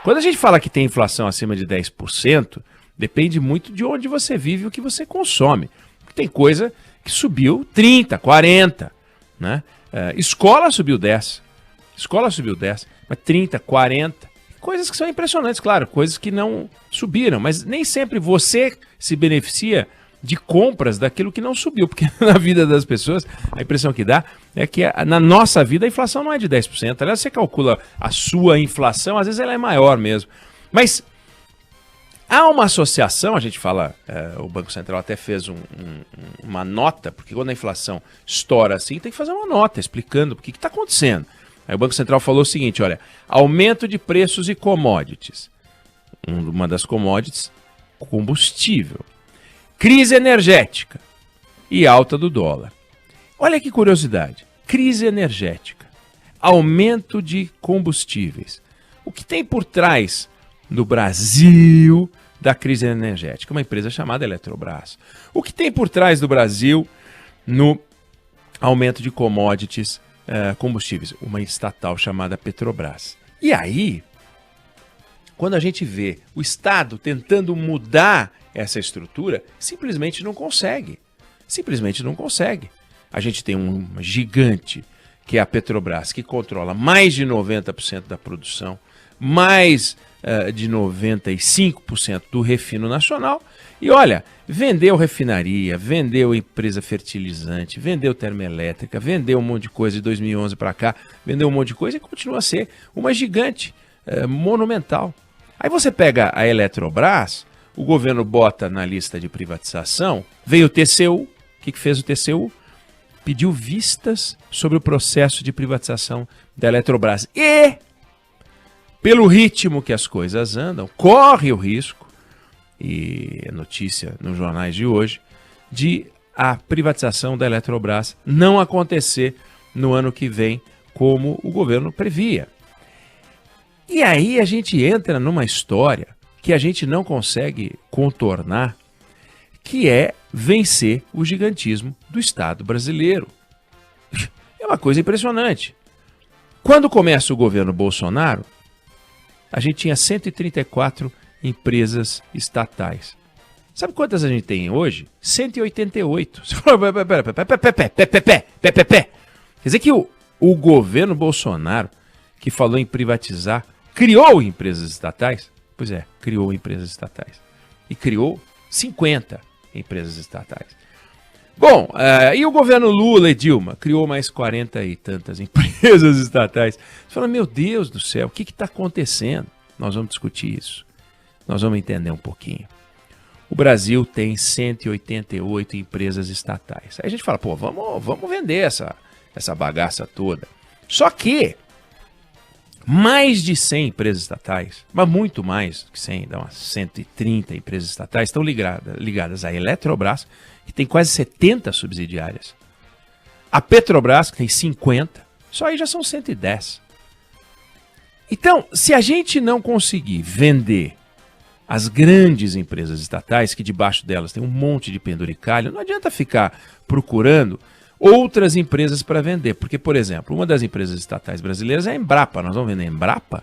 Quando a gente fala que tem inflação acima de 10%, depende muito de onde você vive e o que você consome. Tem coisa que subiu 30%, 40%, né? Escola subiu 10%, mas 30%, 40%. Coisas que são impressionantes, claro, coisas que não subiram, mas nem sempre você se beneficia de compras daquilo que não subiu, porque na vida das pessoas, a impressão que dá é que na nossa vida a inflação não é de 10%. Aliás, você calcula a sua inflação, às vezes ela é maior mesmo. Mas há uma associação, a gente fala, o Banco Central até fez uma nota, porque quando a inflação estoura assim, tem que fazer uma nota explicando o que está acontecendo. Aí o Banco Central falou o seguinte, olha, aumento de preços e commodities. Uma das commodities, combustível. Crise energética e alta do dólar. Olha que curiosidade. Crise energética, aumento de combustíveis. O que tem por trás no Brasil da crise energética? Uma empresa chamada Eletrobras. O que tem por trás do Brasil no aumento de commodities, combustíveis? Uma estatal chamada Petrobras. E aí, quando a gente vê o Estado tentando mudar essa estrutura, simplesmente não consegue. Simplesmente não consegue. A gente tem uma gigante, que é a Petrobras, que controla mais de 90% da produção, mais de 95% do refino nacional. E olha, vendeu refinaria, vendeu empresa fertilizante, vendeu termoelétrica, vendeu um monte de coisa de 2011 para cá, vendeu um monte de coisa e continua a ser uma gigante monumental. Aí você pega a Eletrobras, o governo bota na lista de privatização, veio o TCU. O que fez o TCU? Pediu vistas sobre o processo de privatização da Eletrobras. E, pelo ritmo que as coisas andam, corre o risco, e é notícia nos jornais de hoje, de a privatização da Eletrobras não acontecer no ano que vem, como o governo previa. E aí a gente entra numa história que a gente não consegue contornar, que é vencer o gigantismo do Estado brasileiro. É uma coisa impressionante. Quando começa o governo Bolsonaro, a gente tinha 134 empresas estatais. Sabe quantas a gente tem hoje? 188. Você fala, quer dizer que o governo Bolsonaro, que falou em privatizar, criou empresas estatais? Pois é, criou empresas estatais. E criou 50 empresas estatais. Bom, e o governo Lula e Dilma? Criou mais 40 e tantas empresas estatais. Você fala, meu Deus do céu, o que está acontecendo? Nós vamos discutir isso. Nós vamos entender um pouquinho. O Brasil tem 188 empresas estatais. Aí a gente fala, pô, vamos vender essa bagaça toda. Só que mais de 100 empresas estatais, mas muito mais que 100, dá umas 130 empresas estatais, estão ligadas à Eletrobras, que tem quase 70 subsidiárias. A Petrobras, que tem 50, só aí já são 110. Então, se a gente não conseguir vender as grandes empresas estatais, que debaixo delas tem um monte de penduricalho, não adianta ficar procurando outras empresas para vender. Porque, por exemplo, uma das empresas estatais brasileiras é a Embrapa. Nós vamos vender a Embrapa?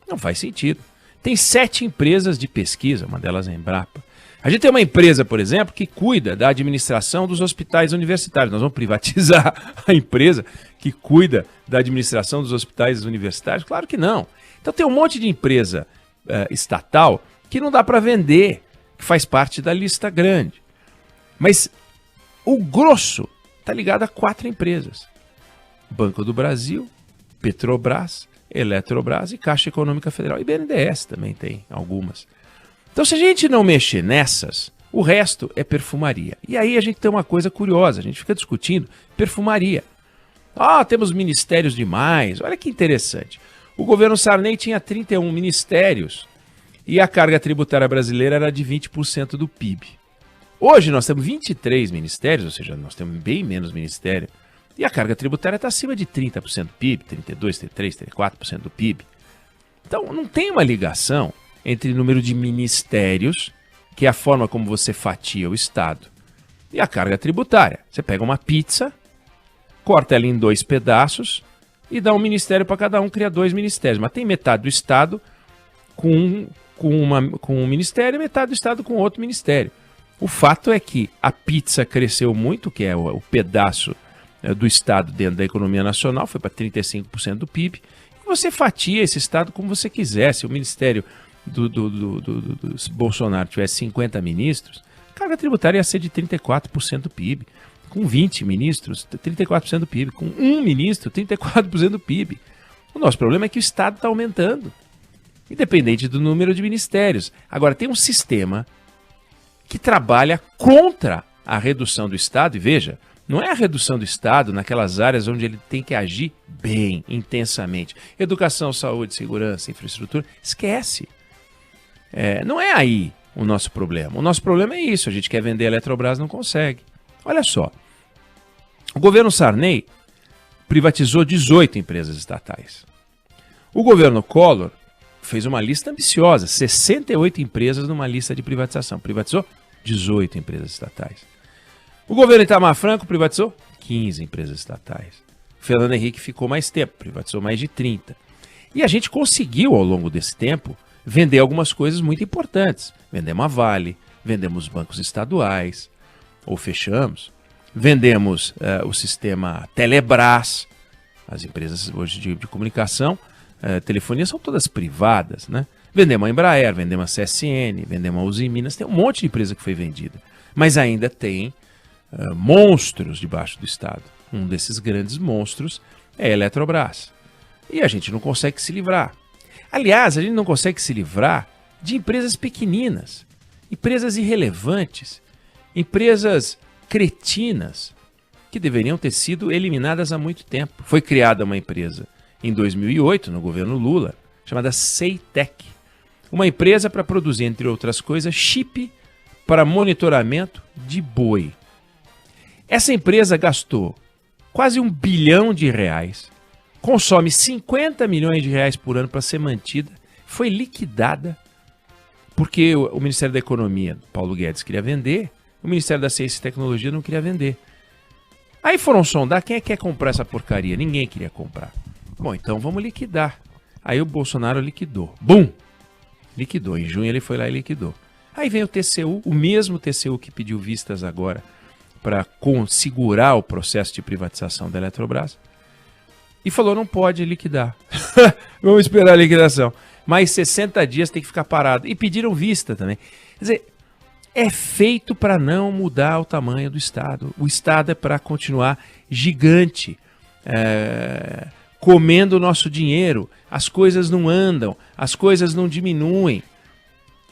Não faz sentido. Tem 7 empresas de pesquisa, uma delas é a Embrapa. A gente tem uma empresa, por exemplo, que cuida da administração dos hospitais universitários. Nós vamos privatizar a empresa que cuida da administração dos hospitais universitários? Claro que não. Então tem um monte de empresa estatal que não dá para vender, que faz parte da lista grande. Mas o grosso está ligado a 4 empresas. Banco do Brasil, Petrobras, Eletrobras e Caixa Econômica Federal. E BNDES também tem algumas. Então, se a gente não mexer nessas, o resto é perfumaria. E aí a gente tem uma coisa curiosa, a gente fica discutindo perfumaria. Temos ministérios demais, olha que interessante. O governo Sarney tinha 31 ministérios e a carga tributária brasileira era de 20% do PIB. Hoje nós temos 23 ministérios, ou seja, nós temos bem menos ministério, e a carga tributária está acima de 30% do PIB, 32%, 33%, 34% do PIB. Então não tem uma ligação entre o número de ministérios, que é a forma como você fatia o Estado, e a carga tributária. Você pega uma pizza, corta ela em 2 pedaços e dá um ministério para cada um, cria 2 ministérios. Mas tem metade do Estado com um ministério e metade do Estado com outro ministério. O fato é que a pizza cresceu muito, que é o pedaço do Estado dentro da economia nacional, foi para 35% do PIB, e você fatia esse Estado como você quiser. Se o ministério do Bolsonaro tivesse 50 ministros, a carga tributária ia ser de 34% do PIB. Com 20 ministros, 34% do PIB. Com um ministro, 34% do PIB. O nosso problema é que o Estado está aumentando, independente do número de ministérios. Agora, tem um sistema que trabalha contra a redução do Estado, e veja, não é a redução do Estado naquelas áreas onde ele tem que agir bem, intensamente. Educação, saúde, segurança, infraestrutura, esquece. Não é aí o nosso problema. O nosso problema é isso, a gente quer vender a Eletrobras, não consegue. Olha só, o governo Sarney privatizou 18 empresas estatais. O governo Collor fez uma lista ambiciosa, 68 empresas numa lista de privatização. Privatizou 18 empresas estatais. O governo Itamar Franco privatizou 15 empresas estatais. O Fernando Henrique ficou mais tempo, privatizou mais de 30. E a gente conseguiu, ao longo desse tempo, vender algumas coisas muito importantes. Vendemos a Vale, vendemos bancos estaduais, ou fechamos. Vendemos o sistema Telebrás, as empresas hoje de comunicação, telefonia são todas privadas, né? Vendemos a Embraer, vendemos a CSN, vendemos a Uzi Minas, tem um monte de empresa que foi vendida. Mas ainda tem monstros debaixo do Estado. Um desses grandes monstros é a Eletrobras. E a gente não consegue se livrar. Aliás, a gente não consegue se livrar de empresas pequeninas, empresas irrelevantes, empresas cretinas, que deveriam ter sido eliminadas há muito tempo. Foi criada uma empresa em 2008, no governo Lula, chamada Ceitec. Uma empresa para produzir, entre outras coisas, chip para monitoramento de boi. Essa empresa gastou quase R$1 bilhão, consome 50 milhões de reais por ano para ser mantida, foi liquidada porque o Ministério da Economia, Paulo Guedes, queria vender, o Ministério da Ciência e Tecnologia não queria vender. Aí foram sondar quem é que quer comprar essa porcaria. Ninguém queria comprar. Bom, então vamos liquidar. Aí o Bolsonaro liquidou. Bum! Liquidou. Em junho ele foi lá e liquidou. Aí vem o TCU, o mesmo TCU que pediu vistas agora para segurar o processo de privatização da Eletrobras, e falou, não pode liquidar. Vamos esperar a liquidação. Mais 60 dias tem que ficar parado. E pediram vista também. Quer dizer, é feito para não mudar o tamanho do Estado. O Estado é para continuar gigante, comendo o nosso dinheiro. As coisas não andam, as coisas não diminuem.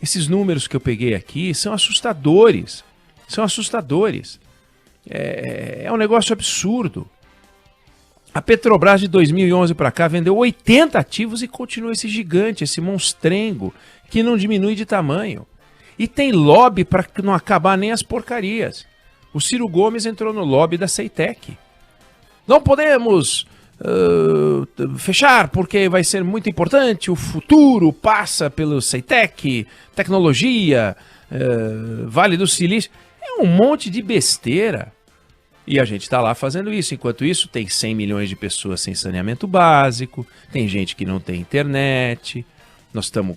Esses números que eu peguei aqui são assustadores. São assustadores. É um negócio absurdo. A Petrobras de 2011 para cá vendeu 80 ativos e continua esse gigante, esse monstrengo, que não diminui de tamanho. E tem lobby para não acabar nem as porcarias. O Ciro Gomes entrou no lobby da Ceitec. Não podemos fechar porque vai ser muito importante, o futuro passa pelo Ceitec, tecnologia, Vale do Silício. É um monte de besteira. E a gente está lá fazendo isso. Enquanto isso, tem 100 milhões de pessoas sem saneamento básico, tem gente que não tem internet, nós estamos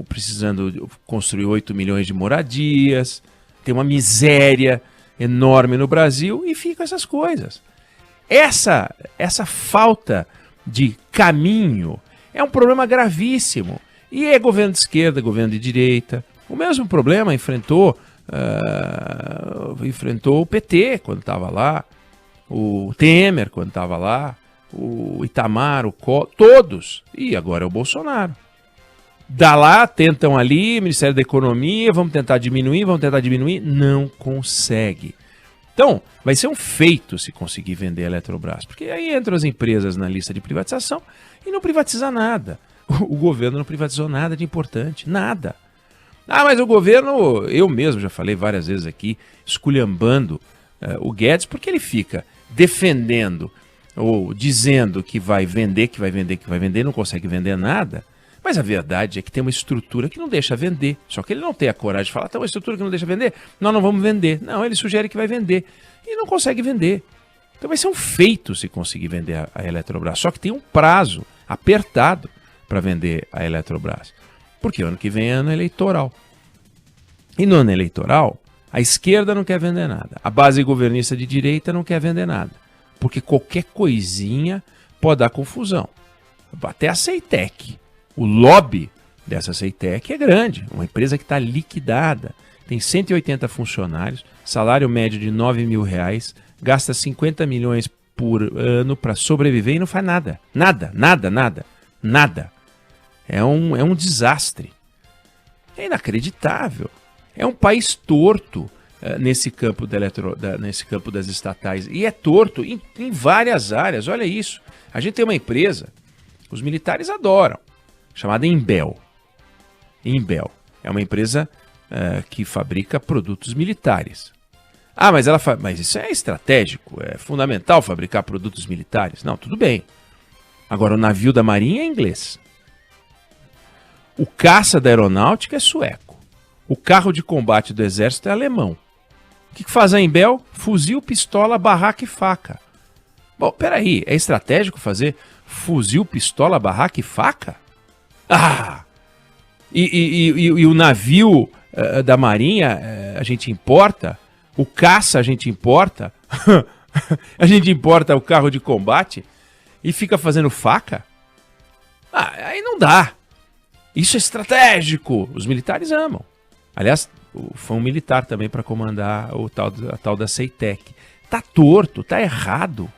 precisando construir 8 milhões de moradias, tem uma miséria enorme no Brasil e ficam essas coisas. Essa falta de caminho é um problema gravíssimo. E é governo de esquerda, governo de direita. O mesmo problema enfrentou o PT quando estava lá, o Temer quando estava lá, o Itamar, o Collor, todos. E agora é o Bolsonaro. Dá lá, tentam ali, Ministério da Economia, vamos tentar diminuir, não consegue. Então, vai ser um feito se conseguir vender a Eletrobras, porque aí entram as empresas na lista de privatização e não privatiza nada. O governo não privatizou nada de importante, nada. Ah, mas o governo, eu mesmo já falei várias vezes aqui, esculhambando o Guedes, porque ele fica defendendo ou dizendo que vai vender, não consegue vender nada. Mas a verdade é que tem uma estrutura que não deixa vender. Só que ele não tem a coragem de falar, tem uma estrutura que não deixa vender, nós não vamos vender. Não, ele sugere que vai vender e não consegue vender. Então vai ser um feito se conseguir vender a Eletrobras. Só que tem um prazo apertado. para vender a Eletrobras? Porque o ano que vem é ano eleitoral. E no ano eleitoral, a esquerda não quer vender nada. A base governista de direita não quer vender nada. Porque qualquer coisinha pode dar confusão. Até a Ceitec. O lobby dessa Ceitec é grande. Uma empresa que está liquidada. Tem 180 funcionários, salário médio de R$9.000, gasta 50 milhões por ano para sobreviver e não faz nada. Nada. É um desastre. É inacreditável. É um país torto nesse campo nesse campo das estatais. E é torto em várias áreas. Olha isso. A gente tem uma empresa, os militares adoram, chamada Imbel. Imbel é uma empresa que fabrica produtos militares. Ah, mas isso é estratégico, é fundamental fabricar produtos militares. Não, tudo bem. Agora, o navio da Marinha é inglês. O caça da aeronáutica é sueco. O carro de combate do exército é alemão. O que faz a Imbel? Fuzil, pistola, barraca e faca. Bom, peraí, é estratégico fazer fuzil, pistola, barraca e faca? Ah! E o navio da Marinha a gente importa? O caça a gente importa? A gente importa o carro de combate e fica fazendo faca? Ah, aí não dá. Isso é estratégico. Os militares amam. Aliás, foi um militar também para comandar a tal da Ceitec. Tá torto, tá errado.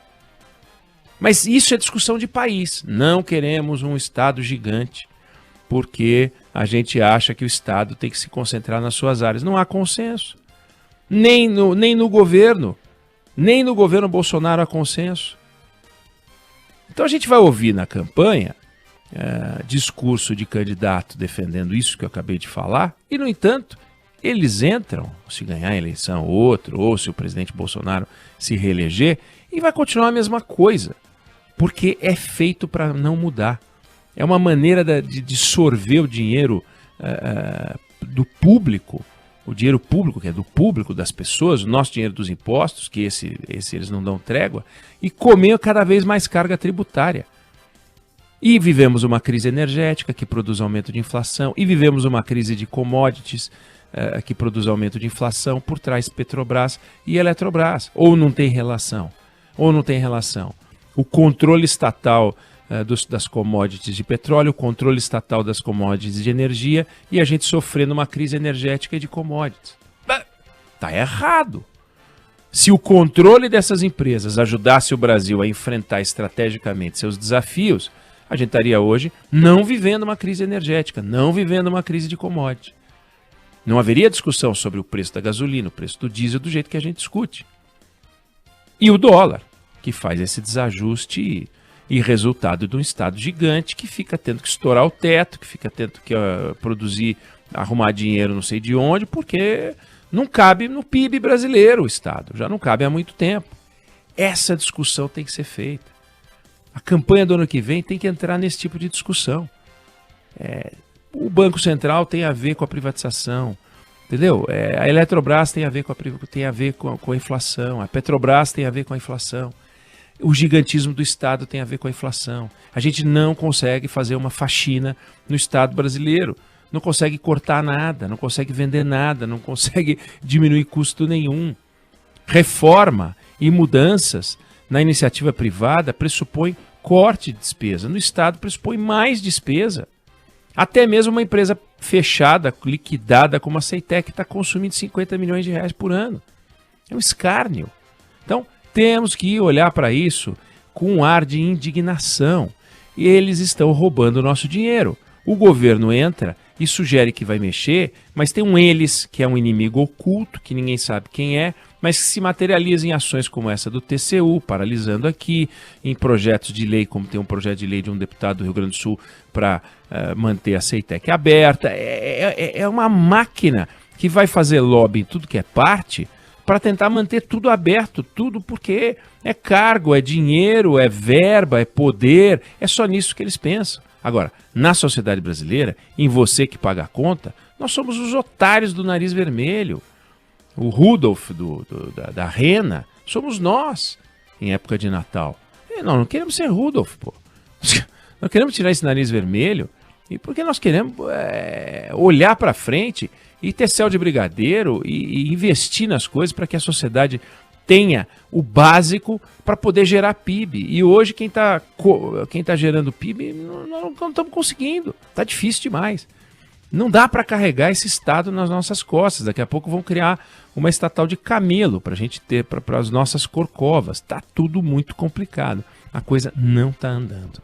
Mas isso é discussão de país. Não queremos um Estado gigante porque a gente acha que o Estado tem que se concentrar nas suas áreas. Não há consenso. Nem no governo Bolsonaro há consenso. Então a gente vai ouvir na campanha discurso de candidato defendendo isso que eu acabei de falar, e no entanto, eles entram, se ganhar a eleição outro, ou se o presidente Bolsonaro se reeleger, e vai continuar a mesma coisa, porque é feito para não mudar. É uma maneira de sorver o dinheiro do público, o dinheiro público, que é do público, das pessoas, o nosso dinheiro dos impostos, que esse eles não dão trégua, e comer cada vez mais carga tributária. E vivemos uma crise energética que produz aumento de inflação, e vivemos uma crise de commodities que produz aumento de inflação, por trás Petrobras e Eletrobras. Ou não tem relação. O controle estatal das commodities de petróleo, o controle estatal das commodities de energia, e a gente sofrendo uma crise energética e de commodities. Tá errado. Se o controle dessas empresas ajudasse o Brasil a enfrentar estrategicamente seus desafios, a gente estaria hoje não vivendo uma crise energética, não vivendo uma crise de commodity. Não haveria discussão sobre o preço da gasolina, o preço do diesel, do jeito que a gente discute. E o dólar, que faz esse desajuste e resultado de um Estado gigante que fica tendo que estourar o teto, que fica tendo que produzir, arrumar dinheiro não sei de onde, porque não cabe no PIB brasileiro o Estado, já não cabe há muito tempo. Essa discussão tem que ser feita. A campanha do ano que vem tem que entrar nesse tipo de discussão. O Banco Central tem a ver com a privatização, entendeu? A Eletrobras tem a ver com a inflação, a Petrobras tem a ver com a inflação, o gigantismo do Estado tem a ver com a inflação. A gente não consegue fazer uma faxina no Estado brasileiro, não consegue cortar nada, não consegue vender nada, não consegue diminuir custo nenhum. Reforma e mudanças na iniciativa privada pressupõe corte de despesa. No Estado pressupõe mais despesa. Até mesmo uma empresa fechada, liquidada como a Ceitec, está consumindo 50 milhões de reais por ano. É um escárnio. Então, temos que olhar para isso com um ar de indignação. E eles estão roubando o nosso dinheiro. O governo entra e sugere que vai mexer, mas tem um eles, que é um inimigo oculto, que ninguém sabe quem é, mas que se materializa em ações como essa do TCU, paralisando aqui, em projetos de lei, como tem um projeto de lei de um deputado do Rio Grande do Sul para manter a Ceitec aberta. É uma máquina que vai fazer lobby em tudo que é parte para tentar manter tudo aberto, tudo porque é cargo, é dinheiro, é verba, é poder, é só nisso que eles pensam. Agora, na sociedade brasileira, em você que paga a conta, nós somos os otários do nariz vermelho. O Rudolf da Rena, somos nós em época de Natal. E nós não queremos ser Rudolf, pô. Nós queremos tirar esse nariz vermelho e porque nós queremos olhar para frente e ter céu de brigadeiro e investir nas coisas para que a sociedade tenha o básico para poder gerar PIB. E hoje quem tá gerando PIB não estamos conseguindo. Está difícil demais. Não dá para carregar esse Estado nas nossas costas. Daqui a pouco vão criar uma estatal de camelo para a gente ter para as nossas corcovas. Está tudo muito complicado. A coisa não está andando.